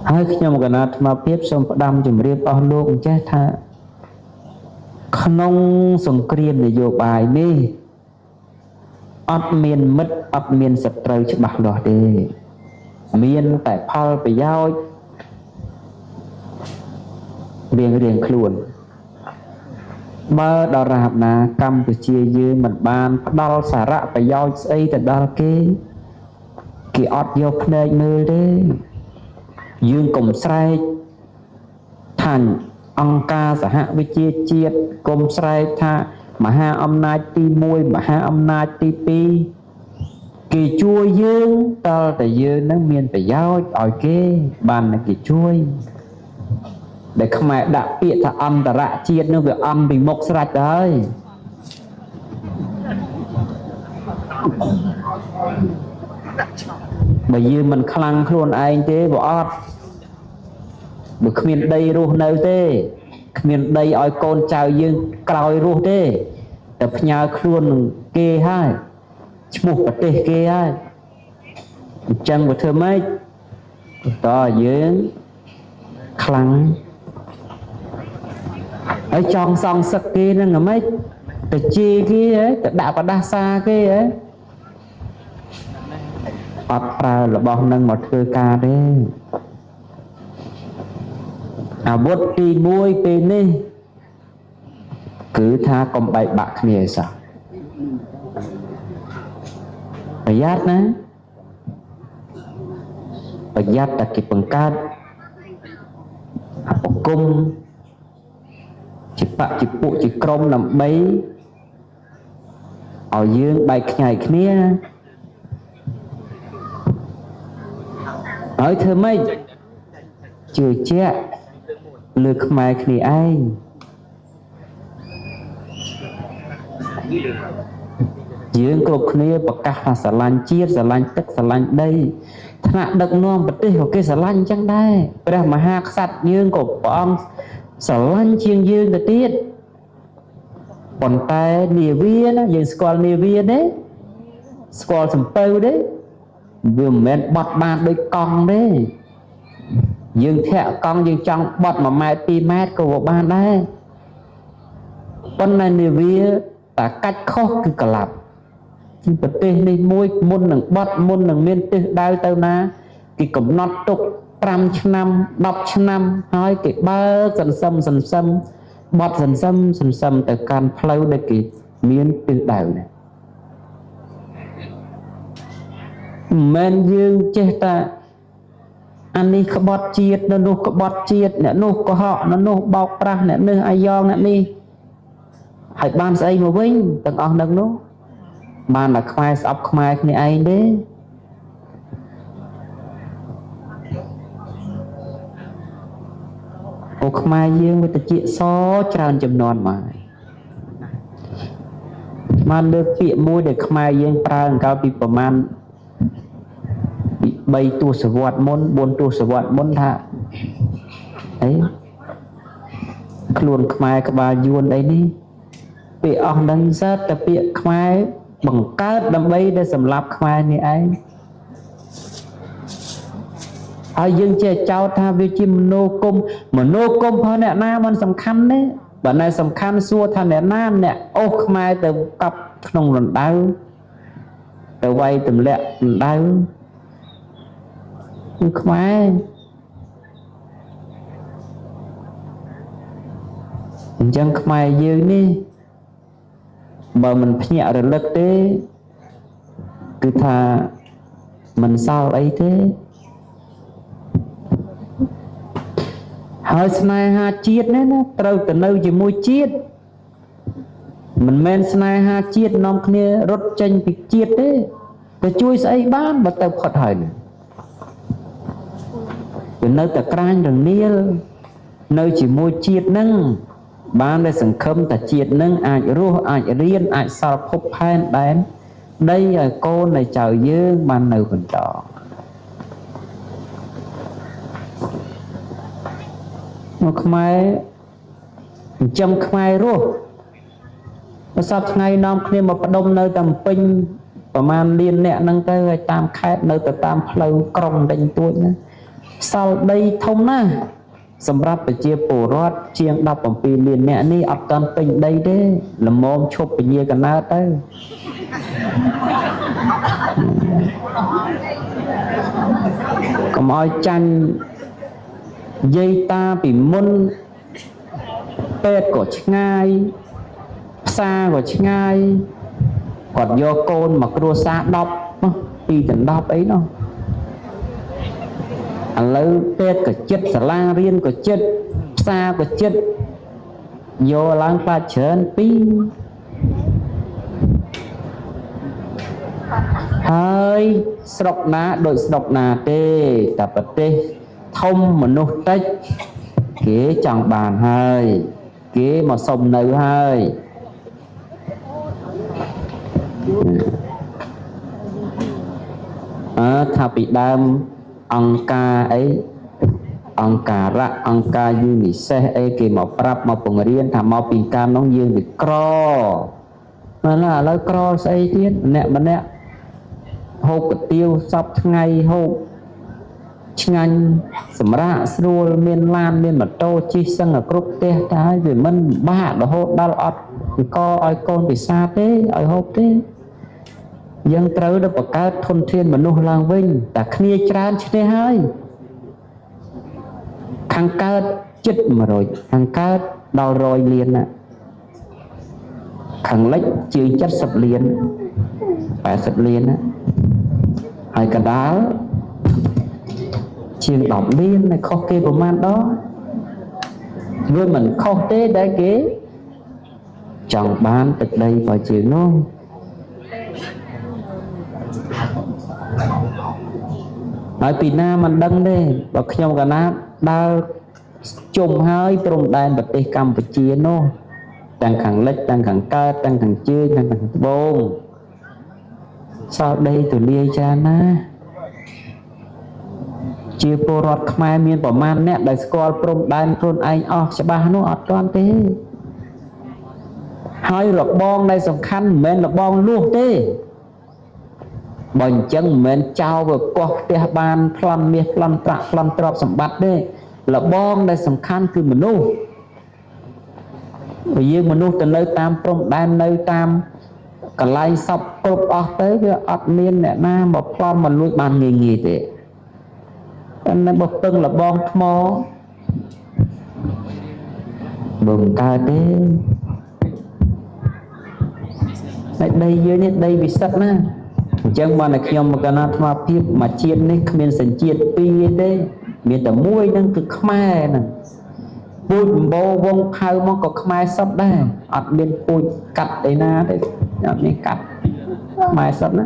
ហើយខ្ញុំកណាត់មកពីសូមផ្ដាំជំរាបអស់លោកអញ្ចេះថាក្នុងសង្គ្រាមនយោបាយនេះអត់មានមិត្តអត់មានសត្រូវច្បាស់លាស់ទេមានតែផលប្រយោជន៍រៀងខ្លួនបើដរាបណាកម្ពុជាយើងមិនបានផ្ដល់សារៈប្រយោជន៍ស្អីទៅដល់គេអត់យកភ្នែកមើលទេយើងកុំស្រែកថាអង្គការសហវិជាជាតិកុំស្រែកថាមហាអំណាចទី1មហាអំណាចទី2គេជួយយើងតើតែយើងនឹងមានប្រយោជន៍ឲ្យគេបានគេជួយដែលខ្មែរដាក់ពាក្យថាអន្តរជាតិនឹងវាអន់ពីមុខស្រេចទៅហើយបើយើងមិនខ្លាំងខ្លួនឯងទេបើអត់បើគ្មានដីរស់នៅទេគ្មានដីឲ្យកូនចៅយើងក្រោយរស់ទេតែផ្ញើខ្លួននឹងគេហើយឈ្មោះប្រទេសគេហើយអញ្ចឹងបើធ្វើម៉េចតើយើងខ្លាំងហើយចង់សងសឹកគេនឹងហ្មងទៅជេរគេទៅដាក់បដាសាគេអត់ប្រើរបស់នឹងមកធ្វើការទេអាវុធទី1ពេលនេះគឺថាកុំបែកបាក់គ្នាឯសោះប្រយ័ត្នណាប្រយ័ត្នតែគេបង្កើតអបគុំជាបកជាពួកជាក្រុមដើម្បីឲ្យយើងបែកខ្ញែកគ្នាហើយធ្វើម៉េចជឿជាក់លើខ្មែរគ្នាឯងយើងគ្រប់គ្នាប្រកាសថាស្រឡាញ់ជាតិស្រឡាញ់ទឹកស្រឡាញ់ដីថ្នាក់ដឹកនាំប្រទេសក៏គេស្រឡាញ់អញ្ចឹងដែរព្រះមហាក្សត្រយើងក៏ព្រះអង្គស្រឡាញ់ជាងយើងទៅទៀតប៉ុន្តែនាវាណាយើងស្គាល់នាវាទេស្គាល់សំពៅទេវាមិនមែនបត់បានដូចកង់ទេយើងធាក់កង់យើងចង់បត់1ម៉ែត្រ2ម៉ែត្រក៏បានដែរប៉ុន្តែនាវាតែកាច់ខុសគឺក្លាប់ប្រទេសនេះមួយមុននឹងបត់មុននឹងមានទិសដៅទៅណាគេកំណត់ទុក5ឆ្នាំ10ឆ្នាំហើយគេបើកសន្សំបត់សន្សំទៅកាន់ផ្លូវដែលគេមានទិសដៅនេះមិនយើងចេះតែអានេះក្បត់ជាតិនៅនោះក្បត់ជាតិអ្នកនោះកុហកនៅនោះបោកប្រាស់អ្នកនេះអាយ៉ងអ្នកនេះហើយបានស្អីមកវិញទាំងអស់នឹងនោះបានតែខ្មែរស្អប់ខ្មែរគ្នាឯងទេអូខ្មែរយើងវាតិចសច្រើនចំនួនមកបានលើកពាក្យមួយដែលខ្មែរយើងប្រើកាលពីប្រមាណ3ទសវត្សរ៍មុន4ទសវត្សរ៍មុនថាអីខ្លួនខ្មែរក្បាលយួនអីនេះពាក្យអស់នឹងសើតែពាក្យខ្មែរបង្កើតដើម្បីđểសម្លាប់ខ្មែរនេះឯងហើយយើងចេះចោទថាវាជាមនោគមផងអ្នកណាមិនសំខាន់ទេបើណែសំខាន់សួរថាអ្នកណាអ្នកអូសខ្មែរទៅកប់ក្នុងរណ្ដៅទៅវាយទម្លាក់រណ្ដៅគឺខ្មែរអញ្ចឹងខ្មែរយើងនេះបើមិនភ្ញាក់រលឹកទេគឺថាមិនសល់អីទេហើយស្នេហាជាតិនេះណាត្រូវទៅនៅជាមួយជាតិមិនមែនស្នេហាជាតិនាំគ្នារត់ចេញពីជាតិទេទៅជួយស្អីបានបើទៅផុតហើយវានៅតែក្រាញរងាលនៅជាមួយជាតិនឹងបានតែសង្ឃឹមថាជាតិនឹងអាចរស់អាចរៀនអាចសល់ភពផែនដែនដីឲ្យកូនឲ្យចៅយើងបាននៅបន្តមកខ្មែរចិញ្ចឹមខ្មែររស់ប្រសពថ្ងៃនាំគ្នាមកផ្ដុំនៅតាមពេញប្រមាណលានអ្នកហ្នឹងទៅឲ្យតាមខេត្តនៅទៅតាមផ្លូវក្រុងដេញទួចណា សល់ដីធំណាស់សម្រាប់ប្រជាពលរដ្ឋជាង17លានអ្នកនេះអត់ទាន់ពេញដីទេល្មមឈប់ពញាកណើតទៅកុំឲ្យចាញ់យាយតាពីមុនពេទ្យក៏ឆ្ងាយផ្សារក៏ឆ្ងាយគាត់យកកូនមកគ្រួសារ10 2 10អីនោះឥឡូវពេទ្យក៏ចិត្តសាលារៀនក៏ចិត្តផ្សារក៏ចិត្តយកឡើងខ្លាចច្រើនពីរហើយស្រុកណាដូចស្រុកណាទេតែប្រទេសធំមនុស្សតិចគេចង់បានហើយគេមកសុំនៅហើយថាពីដើមអង្គការអីអង្គការៈអង្គការ UNICEF អីគេមកប្រាប់មកបង្រៀនថាមកពីការនោះយើងវាក្រណាឥឡូវក្រស្អីទៀតម្នាក់ហូបកាទៀវសពថ្ងៃហូបឆ្ងាញ់សម្រាប់ស្រួលមានឡានមានម៉ូតូជិះសឹងតែគ្រប់ផ្ទះតែហើយវាមិនបាក់រហូតដល់អត់អង្គឲ្យកូនពិសាទេឲ្យហូបទេយើងត្រូវទៅបង្កើតធនធានមនុស្សឡើងវិញតែគ្នាច្រើនឈ្នះហើយខាងកើតជិត100ខាងកើតដល់100លានណាខាងលិចជាង70លាន80លានណាហើយកណ្ដាលជាង10លាននៅខុសគេប្រមាណដងវាមិនខុសទេដែលគេចង់បានទឹកដីប្រជានោះហើយពីណាមិនដឹងទេបើខ្ញុំកណាដើរជុំហើយព្រំដែនប្រទេសកម្ពុជានោះទាំងខាងលិចទាំងខាងកើតទាំងខាងជើងទាំងខាងត្បូងសល់ដីទូលាយច្រើនណាស់ជាពលរដ្ឋខ្មែរមានប្រមាណអ្នកដែលស្គាល់ព្រំដែនខ្លួនឯងអស់ច្បាស់នោះអត់ទាន់ទេហើយរបងដែលសំខាន់មិនមែនរបងលួសទេបើអញ្ចឹងមិនមែនចោលវាកោះផ្ទះបានប្លន់មាសប្លន់ប្រាក់ប្លន់ទ្រព្យសម្បត្តិទេរបងដែលសំខាន់គឺមនុស្សបើយើងមនុស្សទៅនៅតាមព្រំដែននៅតាមកន្លែងសពគ្រប់អស់ទៅវាអត់មានអ្នកណាមកប្លន់មកលួចបានងាយងាយទេតែនៅបើពឹងរបងថ្មបើមិនកើតទេតែដីយើងនេះដីវិសិទ្ធណាអញ្ចឹងបានតែខ្ញុំមកកណាអាត្មាភាពមកជាតិនេះគ្មានសញ្ជាតិពីរទេមានតែមួយហ្នឹងគឺខ្មែរហ្នឹងពូជម្បោវងផៅមកក៏ខ្មែរសុទ្ធដែរអត់មានពូជកាត់ឯណាទេអត់មានកាត់ខ្មែរសុទ្ធណា